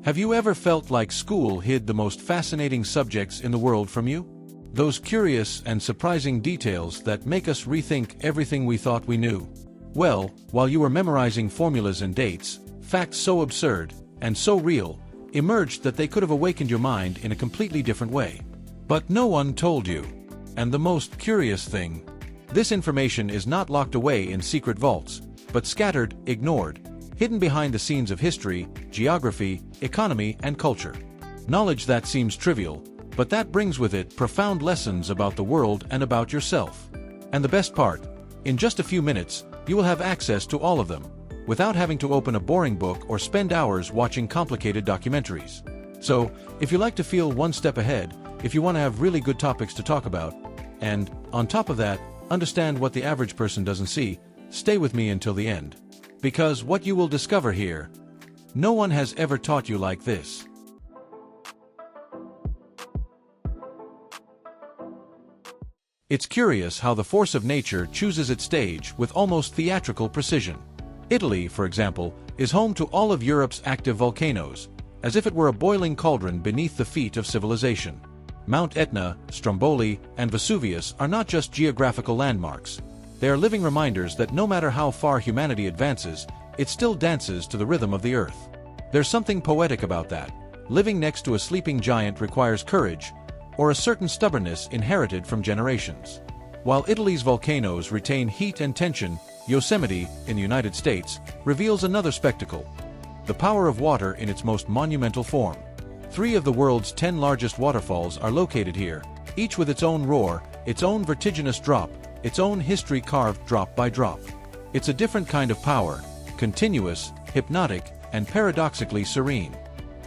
Have you ever felt like school hid the most fascinating subjects in the world from you? Those curious and surprising details that make us rethink everything we thought we knew. Well, while you were memorizing formulas and dates, facts so absurd and so real emerged that they could have awakened your mind in a completely different way. But no one told you. And the most curious thing, this information is not locked away in secret vaults, but scattered, ignored, hidden behind the scenes of history, geography, economy, and culture. Knowledge that seems trivial, but that brings with it profound lessons about the world and about yourself. And the best part, in just a few minutes, you will have access to all of them, without having to open a boring book or spend hours watching complicated documentaries. So, if you like to feel one step ahead, if you want to have really good topics to talk about, and, on top of that, understand what the average person doesn't see, stay with me until the end. Because what you will discover here, no one has ever taught you like this. It's curious how the force of nature chooses its stage with almost theatrical precision. Italy, for example, is home to all of Europe's active volcanoes, as if it were a boiling cauldron beneath the feet of civilization. Mount Etna, Stromboli, and Vesuvius are not just geographical landmarks. They are living reminders that no matter how far humanity advances, it still dances to the rhythm of the earth. There's something poetic about that. Living next to a sleeping giant requires courage, or a certain stubbornness inherited from generations. While Italy's volcanoes retain heat and tension, Yosemite, in the United States, reveals another spectacle: the power of water in its most monumental form. 3 of the world's 10 largest waterfalls are located here, each with its own roar, its own vertiginous drop, its own history carved drop by drop. It's a different kind of power, continuous, hypnotic, and paradoxically serene.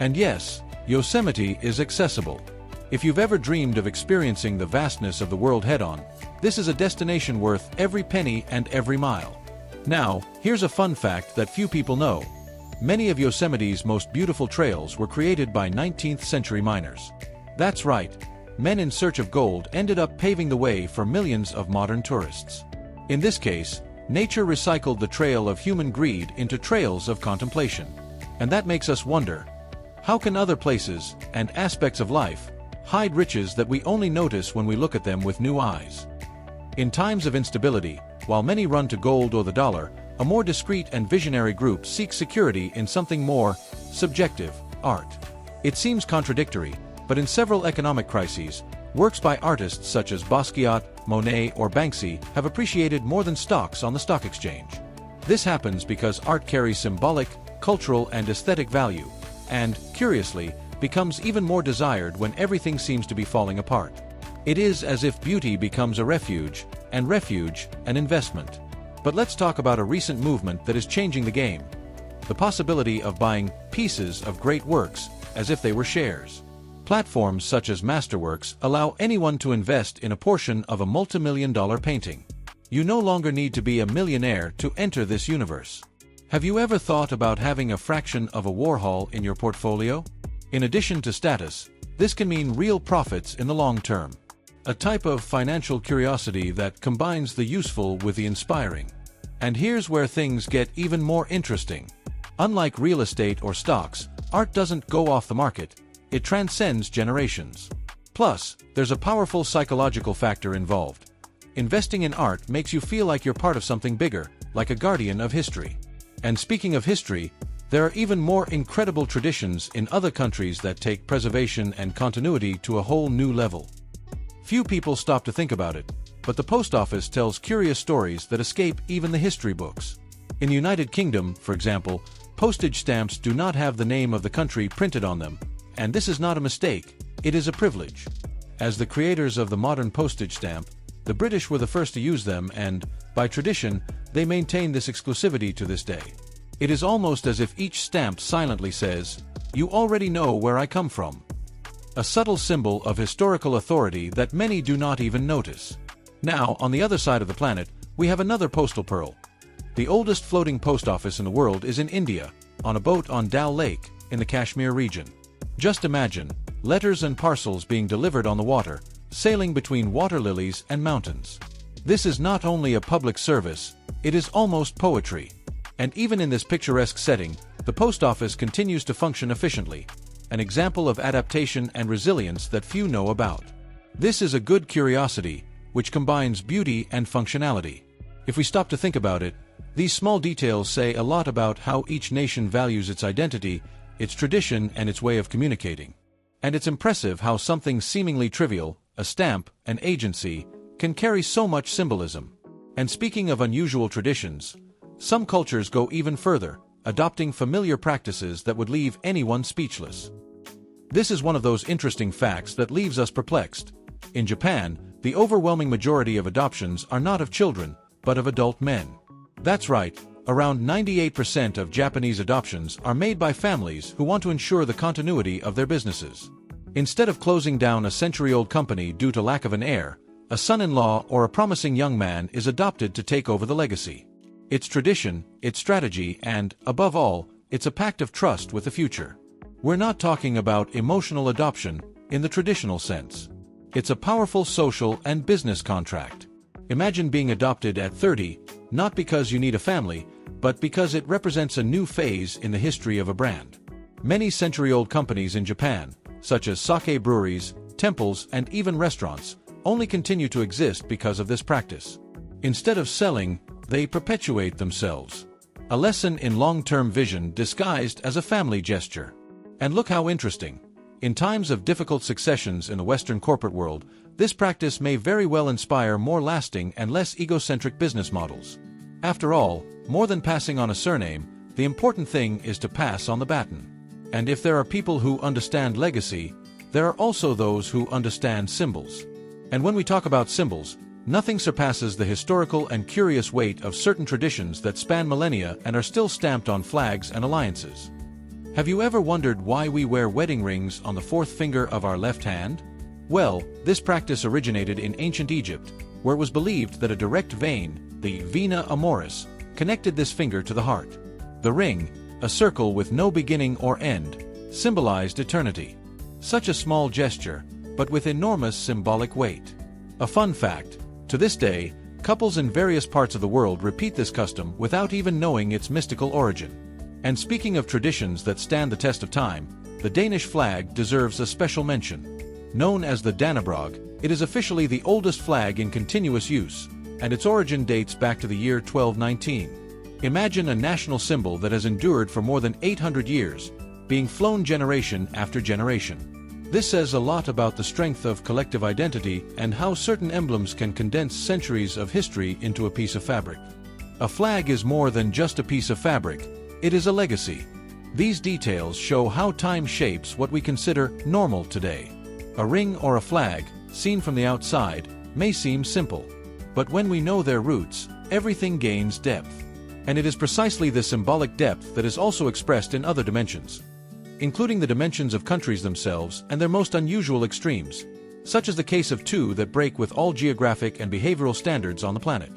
And yes, Yosemite is accessible. If you've ever dreamed of experiencing the vastness of the world head-on, this is a destination worth every penny and every mile. Now, here's a fun fact that few people know. Many of Yosemite's most beautiful trails were created by 19th-century miners. That's right, men in search of gold ended up paving the way for millions of modern tourists. In this case, nature recycled the trail of human greed into trails of contemplation. And that makes us wonder, how can other places and aspects of life hide riches that we only notice when we look at them with new eyes? In times of instability, while many run to gold or the dollar, a more discreet and visionary group seeks security in something more subjective: art. It seems contradictory, but in several economic crises, works by artists such as Basquiat, Monet, or Banksy have appreciated more than stocks on the stock exchange. This happens because art carries symbolic, cultural, and aesthetic value, and, curiously, becomes even more desired when everything seems to be falling apart. It is as if beauty becomes a refuge, and refuge an investment. But let's talk about a recent movement that is changing the game: the possibility of buying pieces of great works as if they were shares. Platforms such as Masterworks allow anyone to invest in a portion of a multi-million-dollar painting. You no longer need to be a millionaire to enter this universe. Have you ever thought about having a fraction of a Warhol in your portfolio? In addition to status, this can mean real profits in the long term. A type of financial curiosity that combines the useful with the inspiring. And here's where things get even more interesting. Unlike real estate or stocks, art doesn't go off the market. It transcends generations. Plus, there's a powerful psychological factor involved. Investing in art makes you feel like you're part of something bigger, like a guardian of history. And speaking of history, there are even more incredible traditions in other countries that take preservation and continuity to a whole new level. Few people stop to think about it, but the post office tells curious stories that escape even the history books. In the United Kingdom, for example, postage stamps do not have the name of the country printed on them, and this is not a mistake, it is a privilege. As the creators of the modern postage stamp, the British were the first to use them and, by tradition, they maintain this exclusivity to this day. It is almost as if each stamp silently says, "You already know where I come from." A subtle symbol of historical authority that many do not even notice. Now, on the other side of the planet, we have another postal pearl. The oldest floating post office in the world is in India, on a boat on Dal Lake, in the Kashmir region. Just imagine, letters and parcels being delivered on the water, sailing between water lilies and mountains. This is not only a public service, it is almost poetry. And even in this picturesque setting, The post office continues to function efficiently, an example of adaptation and resilience that few know about. This is a good curiosity, which combines beauty and functionality. If we stop to think about it, these small details say a lot about how each nation values its identity, its tradition, and its way of communicating. And it's impressive how something seemingly trivial, a stamp, an agency, can carry so much symbolism. And speaking of unusual traditions, some cultures go even further, adopting familiar practices that would leave anyone speechless. This is one of those interesting facts that leaves us perplexed. In Japan, the overwhelming majority of adoptions are not of children, but of adult men. That's right, around 98% of Japanese adoptions are made by families who want to ensure the continuity of their businesses. Instead of closing down a century-old company due to lack of an heir, a son-in-law or a promising young man is adopted to take over the legacy. It's tradition, it's strategy, and, above all, it's a pact of trust with the future. We're not talking about emotional adoption in the traditional sense. It's a powerful social and business contract. Imagine being adopted at 30, not because you need a family, but because it represents a new phase in the history of a brand. Many century-old companies in Japan, such as sake breweries, temples, and even restaurants, only continue to exist because of this practice. Instead of selling, they perpetuate themselves. A lesson in long-term vision disguised as a family gesture. And look how interesting. In times of difficult successions in the Western corporate world, this practice may very well inspire more lasting and less egocentric business models. After all, more than passing on a surname, the important thing is to pass on the baton. And if there are people who understand legacy, there are also those who understand symbols. And when we talk about symbols, nothing surpasses the historical and curious weight of certain traditions that span millennia and are still stamped on flags and alliances. Have you ever wondered why we wear wedding rings on the fourth finger of our left hand? Well, this practice originated in ancient Egypt, where it was believed that a direct vein, the vena amoris, connected this finger to the heart. The ring, a circle with no beginning or end, symbolized eternity. Such a small gesture, but with enormous symbolic weight. A fun fact, to this day, couples in various parts of the world repeat this custom without even knowing its mystical origin. And speaking of traditions that stand the test of time, the Danish flag deserves a special mention. Known as the Dannebrog, it is officially the oldest flag in continuous use, and its origin dates back to the year 1219. Imagine a national symbol that has endured for more than 800 years, being flown generation after generation. This says a lot about the strength of collective identity and how certain emblems can condense centuries of history into a piece of fabric. A flag is more than just a piece of fabric, it is a legacy. These details show how time shapes what we consider normal today. A ring or a flag, seen from the outside, may seem simple. But when we know their roots, everything gains depth. And it is precisely this symbolic depth that is also expressed in other dimensions, including the dimensions of countries themselves and their most unusual extremes, such as the case of two that break with all geographic and behavioral standards on the planet.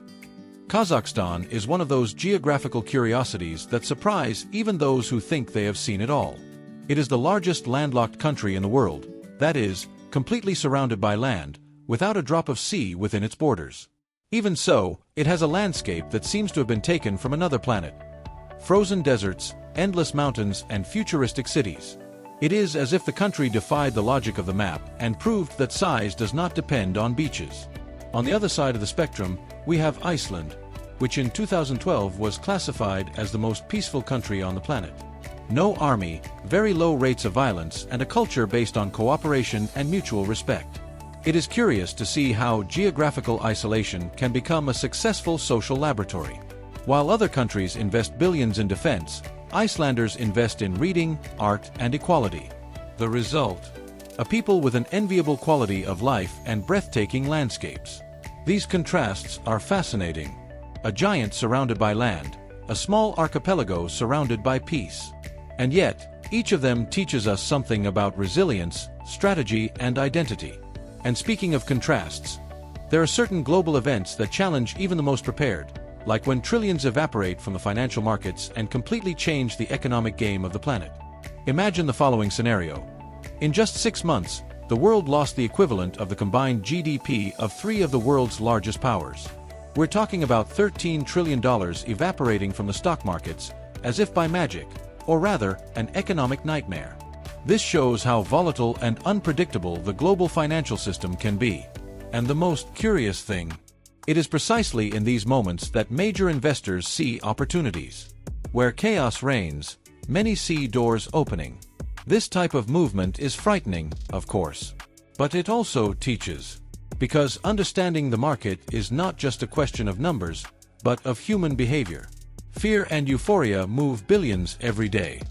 Kazakhstan is one of those geographical curiosities that surprise even those who think they have seen it all. It is the largest landlocked country in the world, that is, completely surrounded by land, without a drop of sea within its borders. Even so, it has a landscape that seems to have been taken from another planet. Frozen deserts, endless mountains, and futuristic cities. It is as if the country defied the logic of the map and proved that size does not depend on beaches. On the other side of the spectrum, we have Iceland, which in 2012 was classified as the most peaceful country on the planet. No army, very low rates of violence, and a culture based on cooperation and mutual respect. It is curious to see how geographical isolation can become a successful social laboratory. While other countries invest billions in defense, Icelanders invest in reading, art, and equality. The result? A people with an enviable quality of life and breathtaking landscapes. These contrasts are fascinating. A giant surrounded by land, a small archipelago surrounded by peace. And yet, each of them teaches us something about resilience, strategy, and identity. And speaking of contrasts, there are certain global events that challenge even the most prepared, like when trillions evaporate from the financial markets and completely change the economic game of the planet. Imagine the following scenario. In just 6 months, the world lost the equivalent of the combined GDP of 3 of the world's largest powers. We're talking about $13 trillion evaporating from the stock markets, as if by magic, or rather, an economic nightmare. This shows how volatile and unpredictable the global financial system can be. And the most curious thing, it is precisely in these moments that major investors see opportunities. Where chaos reigns, many see doors opening. This type of movement is frightening, of course. But it also teaches. Because understanding the market is not just a question of numbers, but of human behavior. Fear and euphoria move billions every day.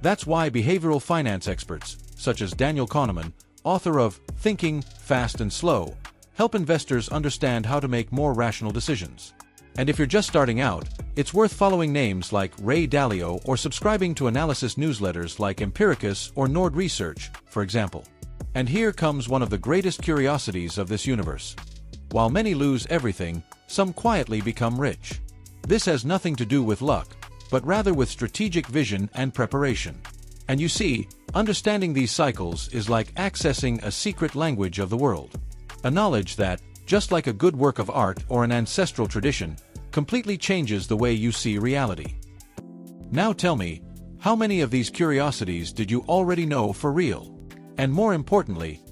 That's why behavioral finance experts, such as Daniel Kahneman, author of Thinking, Fast and Slow, help investors understand how to make more rational decisions. And if you're just starting out, it's worth following names like Ray Dalio or subscribing to analysis newsletters like Empiricus or Nord Research, for example. And here comes one of the greatest curiosities of this universe. While many lose everything, some quietly become rich. This has nothing to do with luck, but rather with strategic vision and preparation. And you see, understanding these cycles is like accessing a secret language of the world. A knowledge that, just like a good work of art or an ancestral tradition, completely changes the way you see reality. Now tell me, how many of these curiosities did you already know for real? And more importantly,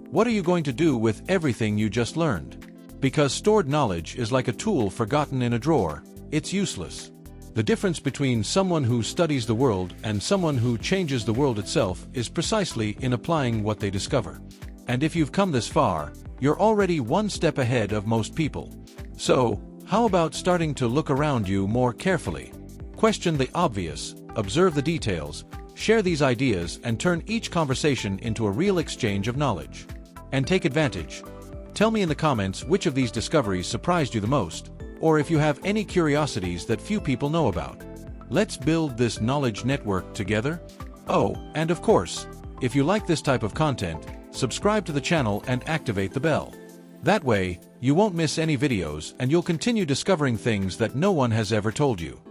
what are you going to do with everything you just learned? Because stored knowledge is like a tool forgotten in a drawer, it's useless. The difference between someone who studies the world and someone who changes the world itself is precisely in applying what they discover. And if you've come this far, you're already one step ahead of most people. So, how about starting to look around you more carefully? Question the obvious, observe the details, share these ideas and turn each conversation into a real exchange of knowledge. And take advantage. Tell me in the comments which of these discoveries surprised you the most, or if you have any curiosities that few people know about. Let's build this knowledge network together. Oh, and of course, if you like this type of content, subscribe to the channel and activate the bell. That way, you won't miss any videos and you'll continue discovering things that no one has ever told you.